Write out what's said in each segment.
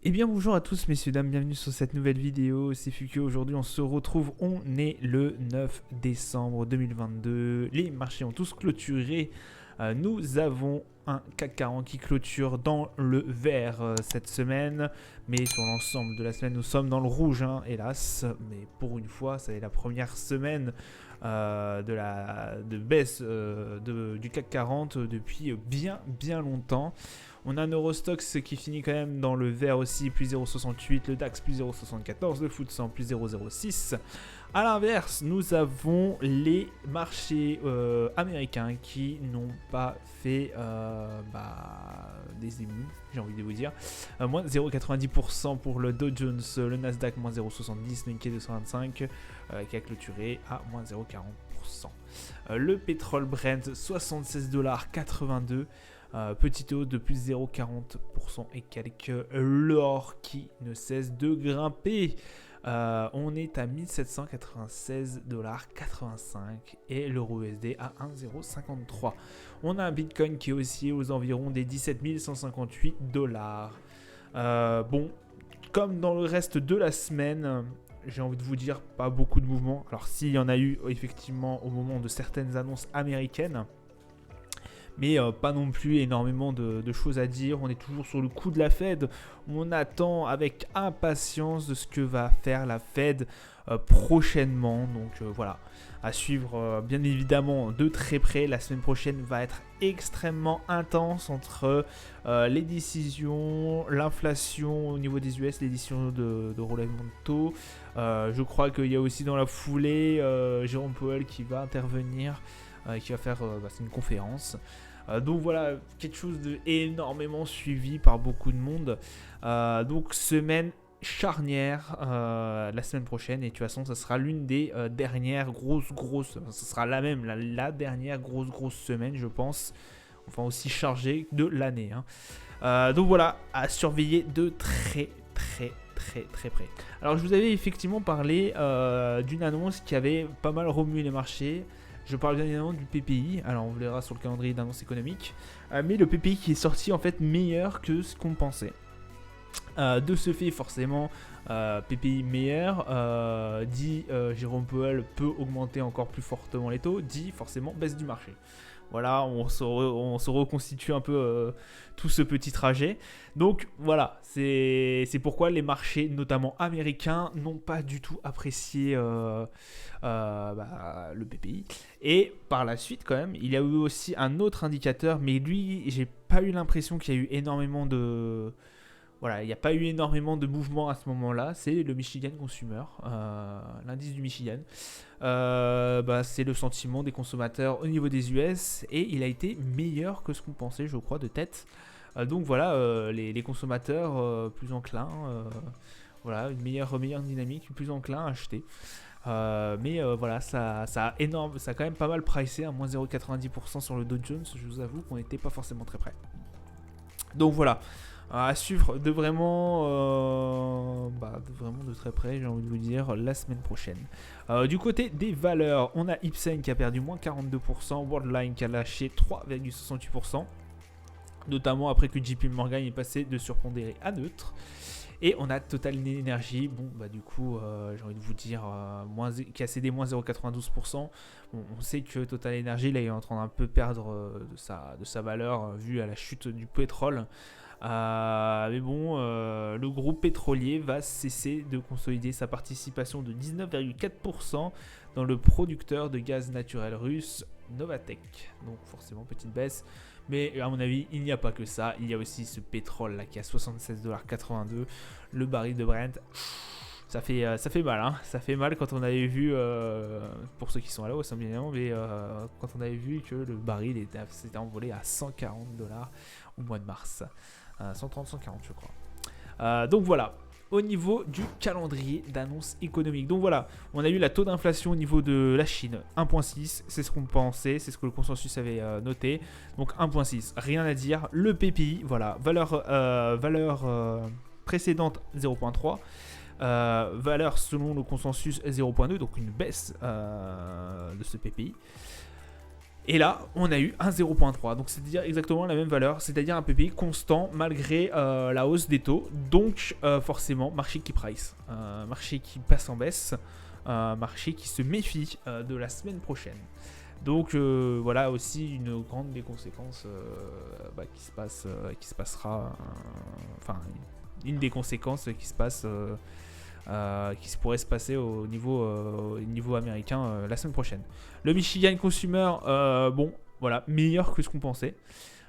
Eh bien bonjour à tous messieurs dames, bienvenue sur cette nouvelle vidéo, c'est Fukio. Aujourd'hui on se retrouve, on est le 9 décembre 2022, les marchés ont tous clôturé, nous avons un CAC 40 qui clôture dans le vert cette semaine, mais sur l'ensemble de la semaine nous sommes dans le rouge, hein, hélas, mais pour une fois c'est la première semaine de baisse du CAC 40 depuis bien longtemps. On a un Eurostoxx qui finit quand même dans le vert aussi, plus 0,68, le DAX plus 0,74, le FTSE 100 plus 0,06. A l'inverse, nous avons les marchés américains qui n'ont pas fait des émus, j'ai envie de vous dire. Moins 0,90% pour le Dow Jones, le Nasdaq moins 0,70, le Nikkei 225 qui a clôturé à moins 0,40%. Le pétrole Brent 76,82 $. Petite hausse de plus 0,40% et quelques. L'or qui ne cesse de grimper. On est à 1796,85 $ et l'euro USD à 1,053. On a un Bitcoin qui est aussi aux environs des 17 158 $. Bon, comme dans le reste de la semaine, j'ai envie de vous dire pas beaucoup de mouvements. Alors s'il y en a eu effectivement au moment de certaines annonces américaines, mais pas non plus énormément de choses à dire. On est toujours sur le coup de la Fed. On attend avec impatience de ce que va faire la Fed prochainement. Donc voilà, à suivre bien évidemment de très près. La semaine prochaine va être extrêmement intense entre les décisions, l'inflation au niveau des US, les décisions de relèvement de taux. Je crois qu'il y a aussi dans la foulée Jérôme Powell qui va intervenir, qui va faire c'est une conférence. Donc voilà, quelque chose de énormément suivi par beaucoup de monde. Donc semaine charnière la semaine prochaine, et de toute façon ça sera l'une des dernières grosses, ça sera la dernière grosse semaine je pense, enfin aussi chargée de l'année, hein. Donc voilà, à surveiller de très près. Alors je vous avais effectivement parlé d'une annonce qui avait pas mal remué les marchés. Je parle bien évidemment du PPI, alors on verra sur le calendrier d'annonce économique, mais le PPI qui est sorti en fait meilleur que ce qu'on pensait. De ce fait, forcément, PPI meilleur, dit Jérôme Powell peut augmenter encore plus fortement les taux, dit forcément baisse du marché. Voilà, on se reconstitue un peu tout ce petit trajet. Donc voilà, c'est pourquoi les marchés, notamment américains, n'ont pas du tout apprécié le PPI. Et par la suite, quand même, il y a eu aussi un autre indicateur, mais lui, j'ai pas eu l'impression qu'il y a eu énormément de... Voilà, il n'y a pas eu énormément de mouvements à ce moment-là. C'est le Michigan Consumer, l'indice du Michigan. C'est le sentiment des consommateurs au niveau des US et il a été meilleur que ce qu'on pensait, je crois, de tête. Donc voilà, les consommateurs plus enclins, voilà, une meilleure dynamique, plus enclins à acheter. Voilà, ça a quand même pas mal pricé, à moins 0,90% sur le Dow Jones. Je vous avoue qu'on n'était pas forcément très près. Donc voilà. À suivre de vraiment de très près, j'ai envie de vous dire, la semaine prochaine. Du côté des valeurs, on a Ipsen qui a perdu moins 42%, Worldline qui a lâché 3,68%, notamment après que JP Morgan est passé de surpondéré à neutre. Et on a Total Energy, du coup, j'ai envie de vous dire, qui a cédé moins 0,92%. Bon, on sait que Total Energy là, est en train d'un peu perdre de sa valeur vu à la chute du pétrole. Mais bon, le groupe pétrolier va cesser de consolider sa participation de 19,4% dans le producteur de gaz naturel russe Novatek. Donc forcément petite baisse, mais à mon avis il n'y a pas que ça, il y a aussi ce pétrole là qui est à 76,82 $, le baril de Brent. Ça fait mal, hein. Ça fait mal quand on avait vu, pour ceux qui sont à la hausse bien évidemment, mais quand on avait vu que le baril s'était envolé à 140 $ au mois de mars. 130, 140 je crois. Donc voilà, au niveau du calendrier d'annonce économique. Donc voilà, on a eu la taux d'inflation au niveau de la Chine, 1,6, c'est ce qu'on pensait, c'est ce que le consensus avait noté. Donc 1,6, rien à dire. Le PPI, voilà, valeur précédente 0,3. Valeur selon le consensus 0,2, donc une baisse de ce PPI. Et là, on a eu un 0.3, donc c'est-à-dire exactement la même valeur, c'est-à-dire un PPI constant malgré la hausse des taux. Donc forcément, marché qui price, marché qui passe en baisse, marché qui se méfie de la semaine prochaine. Donc voilà aussi une grande des conséquences qui se passera, enfin une des conséquences qui se passe, qui pourrait se passer au niveau américain la semaine prochaine. Le Michigan Consumer, bon voilà, meilleur que ce qu'on pensait.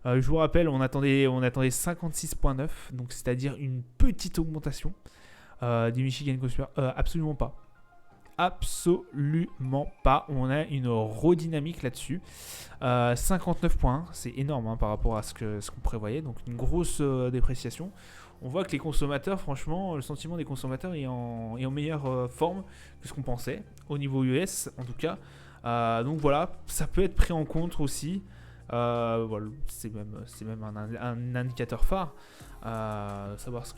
Je vous rappelle, on attendait 56.9, donc c'est-à-dire une petite augmentation du Michigan Consumer. Absolument pas. Absolument pas. On a une redynamique là-dessus. 59.1, c'est énorme hein, par rapport à ce qu'on prévoyait. Donc une grosse dépréciation. On voit que les consommateurs, franchement, le sentiment des consommateurs est en meilleure forme que ce qu'on pensait, au niveau US en tout cas. Donc voilà, ça peut être pris en compte aussi. Voilà, c'est même un indicateur phare. Savoir si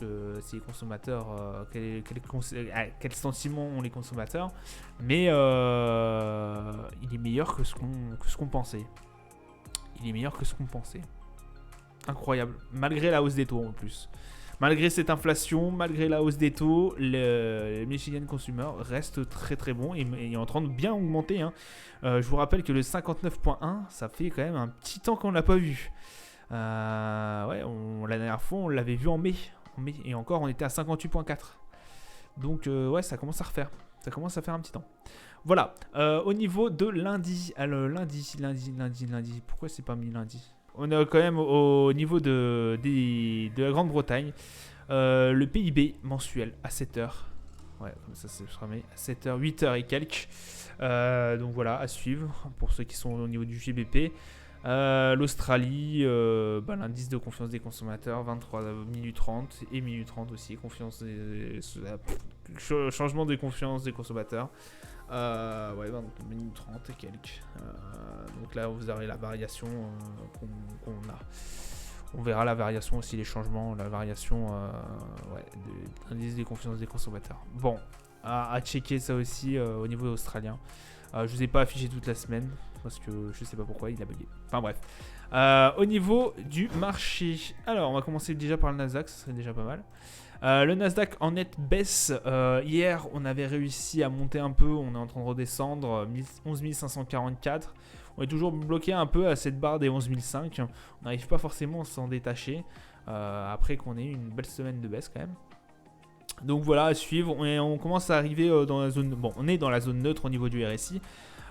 les consommateurs, quel sentiment ont les consommateurs. Mais il est meilleur que ce qu'on pensait. Il est meilleur que ce qu'on pensait. Incroyable. Malgré la hausse des taux en plus. Malgré cette inflation, malgré la hausse des taux, le Michigan Consumer reste très très bon et est en train de bien augmenter. Hein. Je vous rappelle que le 59.1, ça fait quand même un petit temps qu'on ne l'a pas vu. La dernière fois, on l'avait vu en mai. Et encore, on était à 58.4. Donc, ouais, ça commence à refaire. Ça commence à faire un petit temps. Voilà. Au niveau de lundi. Alors, lundi. Pourquoi c'est pas mis lundi ? On est quand même au niveau de la Grande-Bretagne. Le PIB mensuel à 7h. Ouais, comme ça, c'est sera mis à 7h, 8h et quelques. Donc voilà, à suivre pour ceux qui sont au niveau du GBP. L'Australie, l'indice de confiance des consommateurs, 23 minutes 30 et minutes 30 aussi, changement de confiance des consommateurs. 20 minutes 30 et quelques. Donc là, vous aurez la variation qu'on a. On verra la variation aussi, les changements, la variation de l'indice des confiances des consommateurs. Bon, à checker ça aussi au niveau australien. Je vous ai pas affiché toute la semaine parce que je sais pas pourquoi il a bugué. Enfin bref. Au niveau du marché, alors on va commencer déjà par le Nasdaq, ça serait déjà pas mal. Le Nasdaq en nette baisse. Hier, on avait réussi à monter un peu. On est en train de redescendre. 11 544. On est toujours bloqué un peu à cette barre des 11 500. On n'arrive pas forcément à s'en détacher. Après qu'on ait eu une belle semaine de baisse quand même. Donc voilà, à suivre. On commence à arriver dans la zone. Bon, on est dans la zone neutre au niveau du RSI.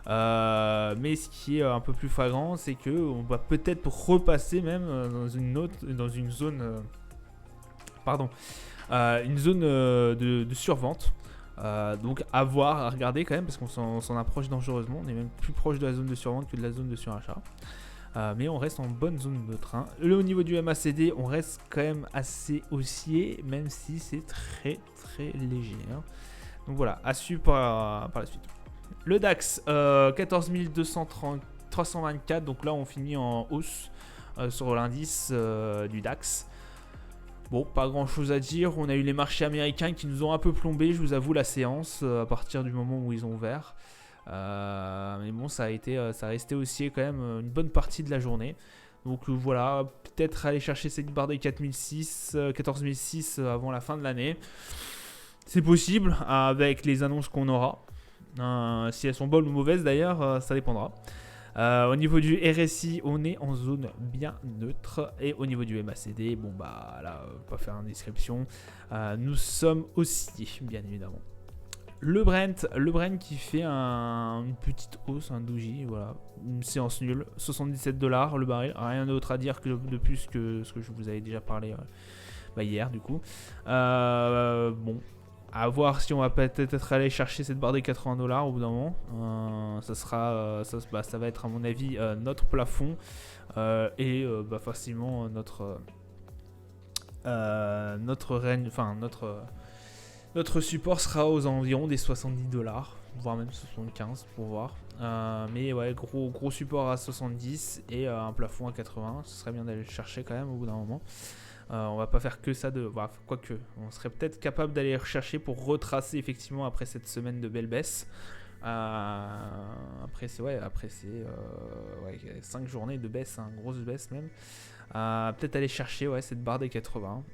Mais ce qui est un peu plus flagrant, c'est qu'on va peut-être repasser même dans une zone. Une zone de survente. Donc à voir, à regarder quand même, parce qu'on s'en approche dangereusement. On est même plus proche de la zone de survente que de la zone de surachat. Mais on reste en bonne zone de train. Au niveau du MACD, on reste quand même assez haussier, même si c'est très très léger. Hein. Donc voilà, à suivre par la suite. Le DAX, 14 324. Donc là, on finit en hausse sur l'indice du DAX. Bon, pas grand chose à dire. On a eu les marchés américains qui nous ont un peu plombé, je vous avoue, la séance à partir du moment où ils ont ouvert. Mais bon, ça a resté haussier quand même une bonne partie de la journée. Donc voilà, peut-être aller chercher cette barre des 14 600 avant la fin de l'année. C'est possible avec les annonces qu'on aura. Si elles sont bonnes ou mauvaises d'ailleurs, ça dépendra. Au niveau du RSI, on est en zone bien neutre. Et au niveau du MACD, bon bah là, pas faire une description. Nous sommes aussi, bien évidemment. Le Brent qui fait une petite hausse, un doji, voilà. Une séance nulle, $77 le baril. Rien d'autre à dire de plus que ce que je vous avais déjà parlé hier du coup. Bon. À voir si on va peut-être aller chercher cette barre des $80 au bout d'un moment. Ça va être à mon avis notre plafond et facilement notre support sera aux environs des $70, voire même 75 pour voir. Mais ouais, gros support à 70 et un plafond à 80. Ce serait bien d'aller le chercher quand même au bout d'un moment. On va pas faire que ça quoique on serait peut-être capable d'aller rechercher pour retracer effectivement après cette semaine de belle baisse. Après, c'est ouais, 5 journées de baisse, hein, grosse baisse même. Peut-être aller chercher cette barre des 80.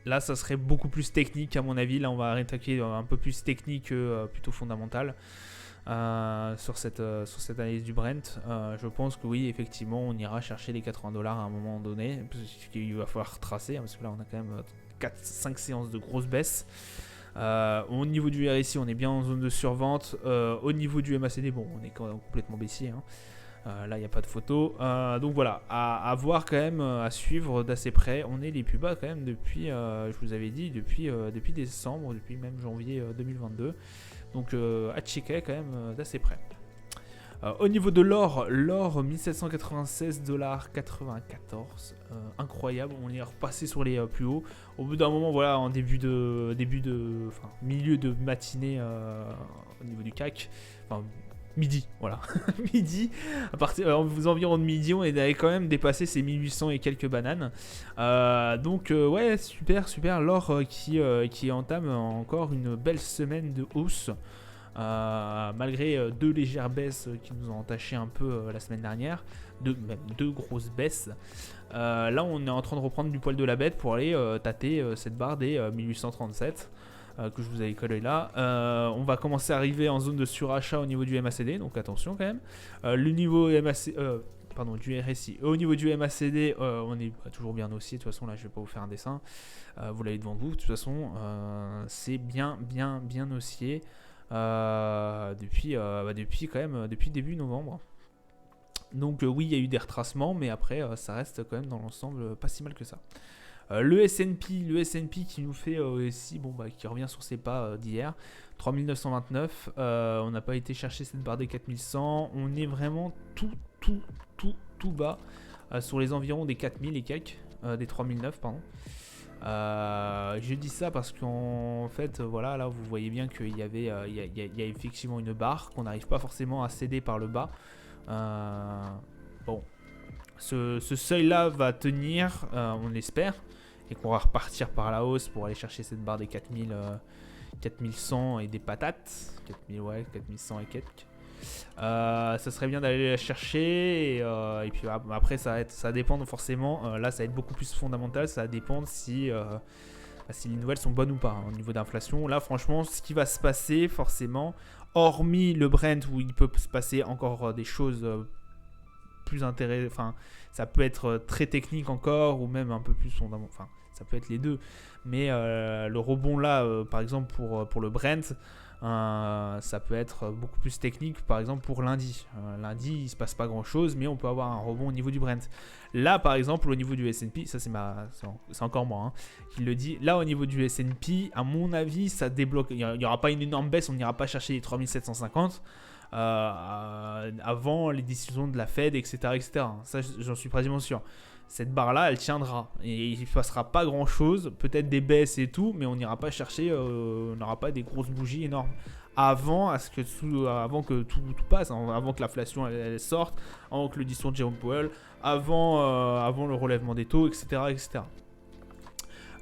Là, ça serait beaucoup plus technique à mon avis. Là, on va attaquer un peu plus technique que plutôt fondamental sur cette analyse du Brent. Je pense que oui, effectivement, on ira chercher les 80 dollars à un moment donné. Parce qu'il va falloir tracer, hein, parce que là, on a quand même 4-5 séances de grosses baisses. Au niveau du RSI, on est bien en zone de survente. Au niveau du MACD, bon, on est quand même complètement baissier, hein. Là, il n'y a pas de photo. Donc voilà, à voir quand même, à suivre d'assez près. On est les plus bas quand même depuis, je vous avais dit, depuis décembre, depuis même janvier 2022. Donc à checker quand même d'assez près. Au niveau de l'or, 1796,94 $. Incroyable, on est repassé sur les plus hauts. Au bout d'un moment, voilà, en milieu de matinée au niveau du CAC. Enfin, midi, voilà. Midi, à partir aux environs de midi, on avait quand même dépassé ces 1800 et quelques bananes. Donc ouais, super. L'or qui entame encore une belle semaine de hausse. Malgré 2 légères baisses qui nous ont entaché un peu la semaine dernière, même 2 grosses baisses. Là, on est en train de reprendre du poil de la bête pour aller tâter cette barre des 1837 que je vous avais collé là. On va commencer à arriver en zone de surachat au niveau du MACD, donc attention quand même. Le niveau du RSI. Au niveau du MACD, on est toujours bien haussier. De toute façon, là, je vais pas vous faire un dessin. Vous l'avez devant vous. De toute façon, c'est bien haussier. Depuis début novembre. Donc oui, il y a eu des retracements, mais après ça reste quand même dans l'ensemble pas si mal que ça. Le S&P qui nous fait aussi, qui revient sur ses pas d'hier, 3929. On n'a pas été chercher cette barre des 4100. On est vraiment tout bas sur les environs des 4000 et quelques, des 3009 pardon. Je dis ça parce qu'en fait, voilà, là vous voyez bien qu'il y avait, il y a effectivement une barre qu'on n'arrive pas forcément à céder par le bas. Bon, ce seuil-là va tenir, on l'espère, et qu'on va repartir par la hausse pour aller chercher cette barre des 4100 et des patates, 4100 et quelques. Ça serait bien d'aller la chercher et puis après ça dépend forcément, là ça va être beaucoup plus fondamental, ça va dépendre si les nouvelles sont bonnes ou pas, hein, au niveau d'inflation. Là franchement, ce qui va se passer forcément, hormis le Brent où il peut se passer encore des choses plus intéressantes, enfin ça peut être très technique encore ou même un peu plus fondamental, enfin ça peut être les deux, mais le rebond là par exemple pour le Brent, ça peut être beaucoup plus technique, par exemple pour lundi. Lundi, il ne se passe pas grand chose, mais on peut avoir un rebond au niveau du Brent. Là, par exemple, au niveau du S&P, ça c'est encore moi qui le dit. Là, au niveau du S&P, à mon avis, ça débloque. Il n'y aura pas une énorme baisse, on n'ira pas chercher les 3750 avant les décisions de la Fed, etc. Ça, j'en suis quasiment sûr. Cette barre là elle tiendra et il ne se passera pas grand chose, peut-être des baisses et tout, mais on n'ira pas chercher, on n'aura pas des grosses bougies énormes avant que tout passe, avant que l'inflation elle sorte, avant que le discours de Jérôme Powell, avant le relèvement des taux, etc.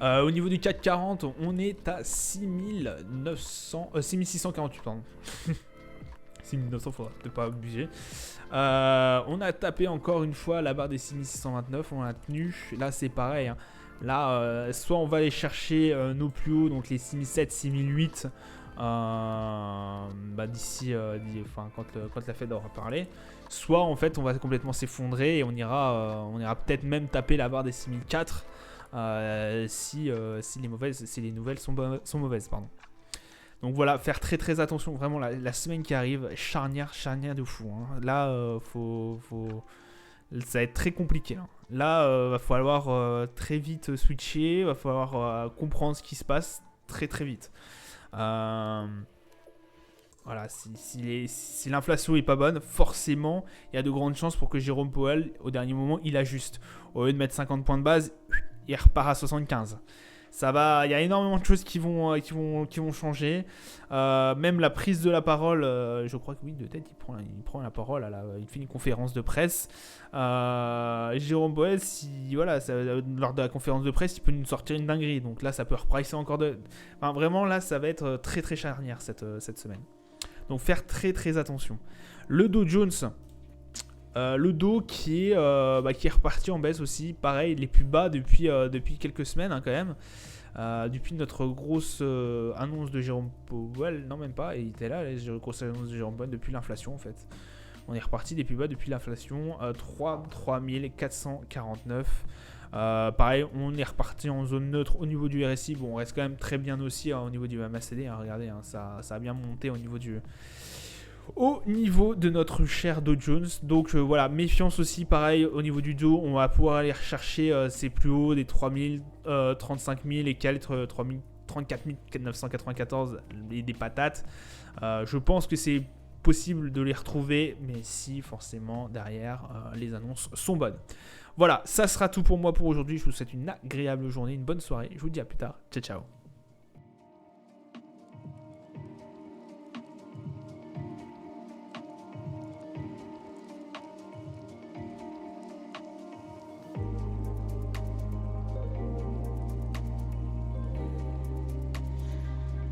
Au niveau du CAC 40, on est à 6648 pardon. 6900, faudra peut-être pas abuser. On a tapé encore une fois la barre des 6629, on l'a tenu. Là c'est pareil, hein. Là soit on va aller chercher nos plus hauts, donc les 6007, 6008 d'ici quand la Fed aura parlé, soit en fait on va complètement s'effondrer et on ira peut-être même taper la barre des 6004 si les nouvelles sont mauvaises, pardon. Donc voilà, faire très attention, vraiment la semaine qui arrive, charnière de fou, hein. Là, ça va être très compliqué, hein. Là, va falloir très vite switcher, va falloir comprendre ce qui se passe très vite. Voilà, si l'inflation est pas bonne, forcément, il y a de grandes chances pour que Jérôme Powell, au dernier moment, il ajuste. Au lieu de mettre 50 points de base, il repart à 75. Ça va, il y a énormément de choses qui vont changer. Même la prise de la parole, je crois que oui, de tête, il prend la parole, il fait une conférence de presse. Jérôme Powell, lors de la conférence de presse, il peut nous sortir une dinguerie. Donc là, ça peut repricer encore enfin, vraiment, là, ça va être très charnière cette semaine. Donc faire très attention. Le Dow Jones, le Dow qui est reparti en baisse aussi. Pareil, les plus bas depuis quelques semaines quand même. Depuis notre grosse annonce de Jérôme Powell, non même pas, il était là, la grosse annonce de Jérôme Powell depuis l'inflation en fait. On est reparti des plus bas depuis l'inflation, 3449. Pareil, on est reparti en zone neutre au niveau du RSI. Bon, on reste quand même très bien aussi au niveau du MACD. Regardez, ça a bien monté au niveau de notre cher Dow Jones. Donc voilà, méfiance aussi, pareil, au niveau du Dow. On va pouvoir aller rechercher ces plus hauts des 3000, 35 000 et quelques, 34 994 et des patates. Je pense que c'est possible de les retrouver, mais si forcément derrière les annonces sont bonnes. Voilà, ça sera tout pour moi pour aujourd'hui. Je vous souhaite une agréable journée, une bonne soirée. Je vous dis à plus tard. Ciao, ciao.